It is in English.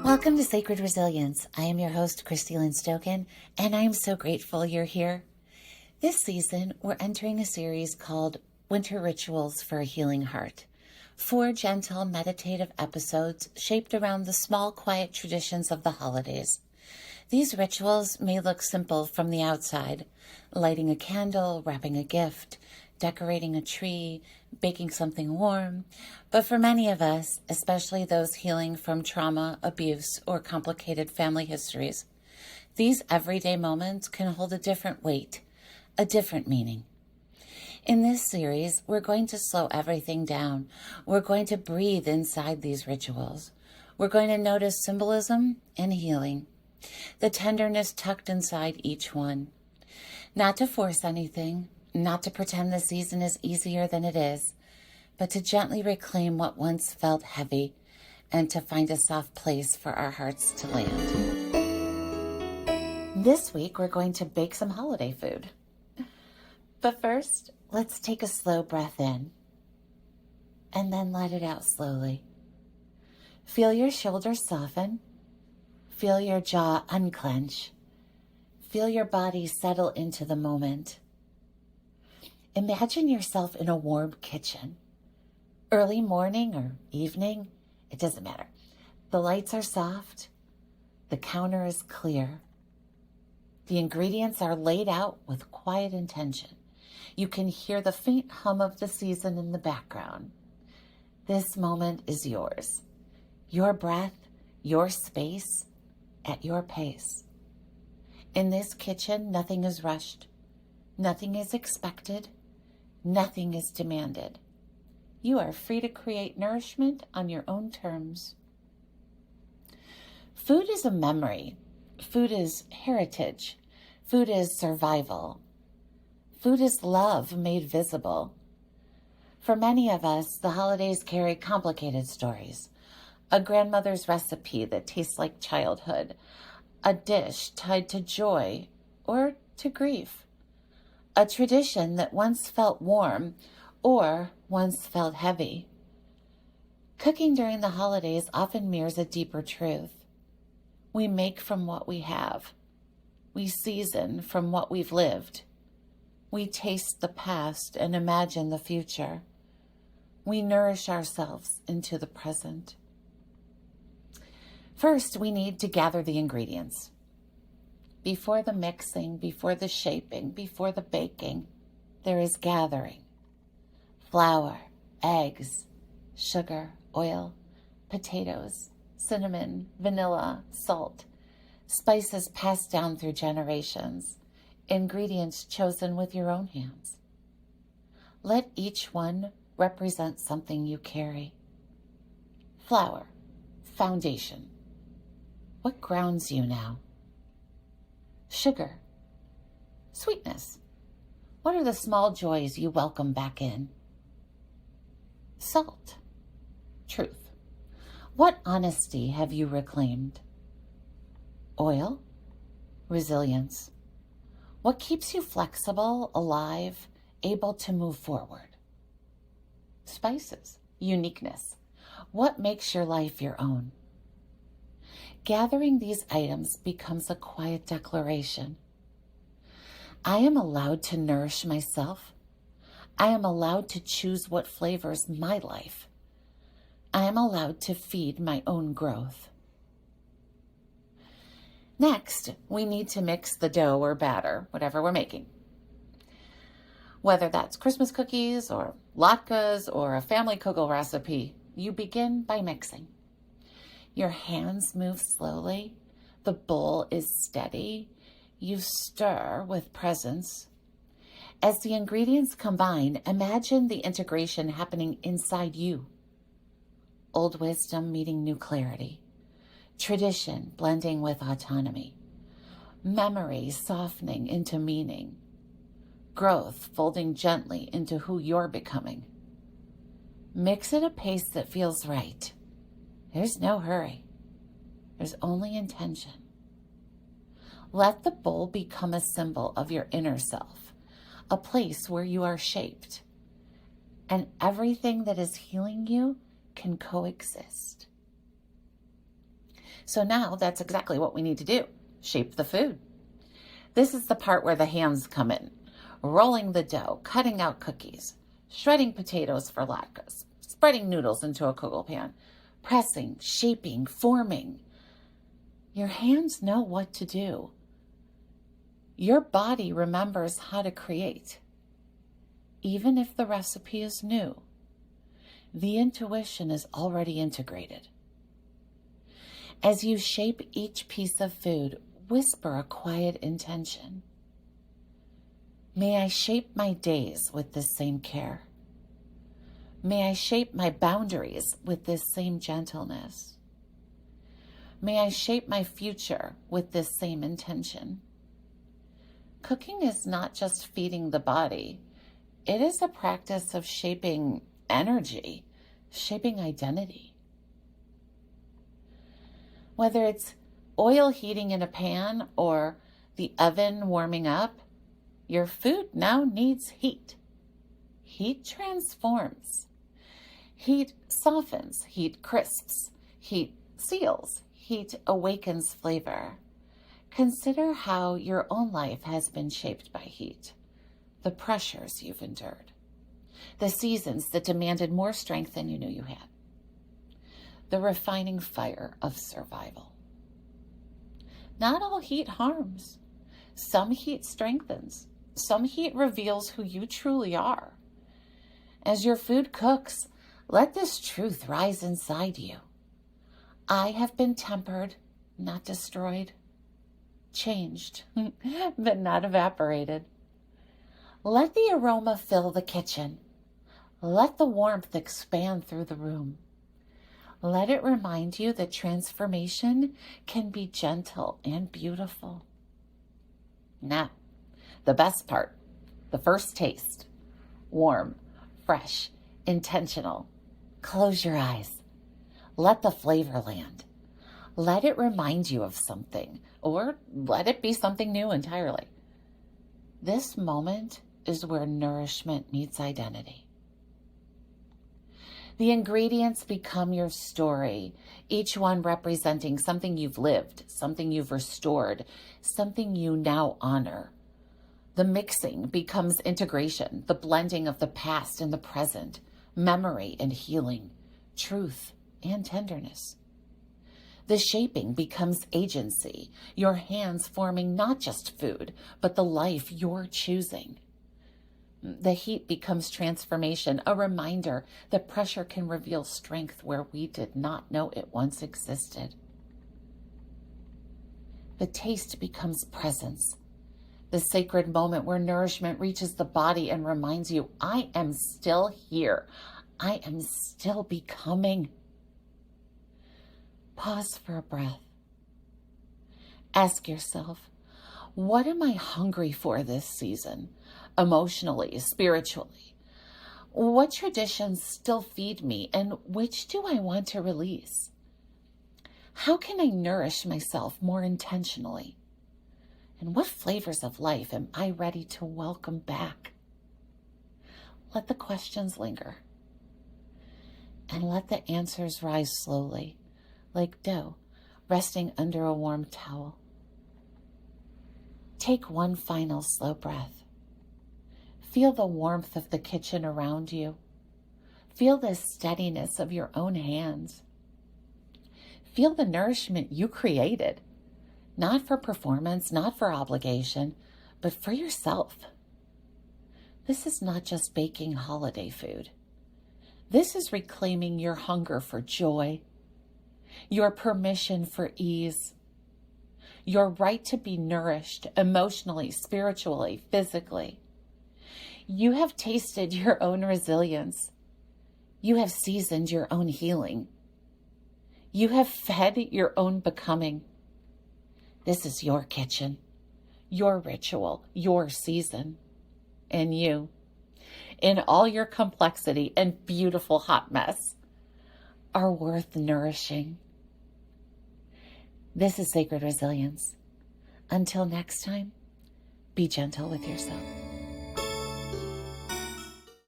Welcome to Sacred Resilience. I am your host, Christy Lynn Stokin, and I am so grateful you're here. This season, we're entering a series called Winter Rituals for a Healing Heart. 4 gentle, meditative episodes shaped around the small, quiet traditions of the holidays. These rituals may look simple from the outside, lighting a candle, wrapping a gift, decorating a tree, baking something warm, but for many of us, especially those healing from trauma, abuse, or complicated family histories, these everyday moments can hold a different weight, a different meaning. In this series, we're going to slow everything down. We're going to breathe inside these rituals. We're going to notice symbolism and healing, the tenderness tucked inside each one. Not to force anything, not to pretend the season is easier than it is, but to gently reclaim what once felt heavy and to find a soft place for our hearts to land. This week, we're going to bake some holiday food. But first, let's take a slow breath in and then let it out slowly. Feel your shoulders soften. Feel your jaw unclench. Feel your body settle into the moment. Imagine yourself in a warm kitchen. Early morning or evening, it doesn't matter. The lights are soft. The counter is clear. The ingredients are laid out with quiet intention. You can hear the faint hum of the season in the background. This moment is yours. Your breath, your space, at your pace. In this kitchen, nothing is rushed. Nothing is expected. Nothing is demanded. You are free to create nourishment on your own terms. Food is a memory. Food is heritage. Food is survival. Food is love made visible. For many of us, the holidays carry complicated stories. A grandmother's recipe that tastes like childhood. A dish tied to joy or to grief. A tradition that once felt warm or once felt heavy. Cooking during the holidays often mirrors a deeper truth. We make from what we have. We season from what we've lived. We taste the past and imagine the future. We nourish ourselves into the present. First, we need to gather the ingredients. Before the mixing, before the shaping, before the baking, there is gathering. Flour, eggs, sugar, oil, potatoes, cinnamon, vanilla, salt, spices passed down through generations, ingredients chosen with your own hands. Let each one represent something you carry. Flour, foundation. What grounds you now? Sugar, sweetness. What are the small joys you welcome back in? Salt, truth. What honesty have you reclaimed? Oil, resilience. What keeps you flexible, alive, able to move forward? Spices, uniqueness. What makes your life your own? Gathering these items becomes a quiet declaration. I am allowed to nourish myself. I am allowed to choose what flavors my life. I am allowed to feed my own growth. Next, we need to mix the dough or batter, whatever we're making. Whether that's Christmas cookies or latkes or a family kugel recipe, you begin by mixing. Your hands move slowly. The bowl is steady. You stir with presence. As the ingredients combine, imagine the integration happening inside you. Old wisdom meeting new clarity. Tradition blending with autonomy. Memory softening into meaning. Growth folding gently into who you're becoming. Mix at a pace that feels right. There's no hurry. There's only intention. Let the bowl become a symbol of your inner self, a place where you are shaped. and everything that is healing you can coexist. So now that's exactly what we need to do. Shape the food. This is the part where the hands come in. Rolling the dough, cutting out cookies, shredding potatoes for latkes, spreading noodles into a kugel pan, pressing, shaping, forming. Your hands know what to do. Your body remembers how to create. Even if the recipe is new, the intuition is already integrated. As you shape each piece of food, whisper a quiet intention. May I shape my days with this same care. May I shape my boundaries with this same gentleness. May I shape my future with this same intention. Cooking is not just feeding the body. It is a practice of shaping energy, shaping identity. Whether it's oil heating in a pan or the oven warming up, your food now needs heat. Heat transforms. Heat softens. Heat crisps. Heat seals. Heat awakens flavor. Consider how your own life has been shaped by heat, the pressures you've endured, the seasons that demanded more strength than you knew you had, the refining fire of survival. Not all heat harms. Some heat strengthens. Some heat reveals who you truly are. As your food cooks, let this truth rise inside you. I have been tempered, not destroyed, changed, but not evaporated. Let the aroma fill the kitchen. Let the warmth expand through the room. Let it remind you that transformation can be gentle and beautiful. Now, the best part, the first taste. Warm, fresh, intentional. Close your eyes. Let the flavor land. Let it remind you of something, or let it be something new entirely. This moment is where nourishment meets identity. The ingredients become your story, each one representing something you've lived, something you've restored, something you now honor. The mixing becomes integration, the blending of the past and the present, memory and healing, truth and tenderness. The shaping becomes agency, your hands forming not just food, but the life you're choosing. The heat becomes transformation, a reminder that pressure can reveal strength where we did not know it once existed. The taste becomes presence, the sacred moment where nourishment reaches the body and reminds you, I am still here. I am still becoming. Pause for a breath. Ask yourself, what am I hungry for this season? Emotionally, spiritually? What traditions still feed me and which do I want to release? How can I nourish myself more intentionally? And what flavors of life am I ready to welcome back? Let the questions linger and let the answers rise slowly, like dough resting under a warm towel. Take one final slow breath. Feel the warmth of the kitchen around you. Feel the steadiness of your own hands. Feel the nourishment you created, not for performance, not for obligation, but for yourself. This is not just baking holiday food. This is reclaiming your hunger for joy, your permission for ease, your right to be nourished emotionally, spiritually, physically. You have tasted your own resilience. You have seasoned your own healing. You have fed your own becoming. This is your kitchen, your ritual, your season. And you, in all your complexity and beautiful hot mess, are worth nourishing. This is Sacred Resilience. Until next time, be gentle with yourself.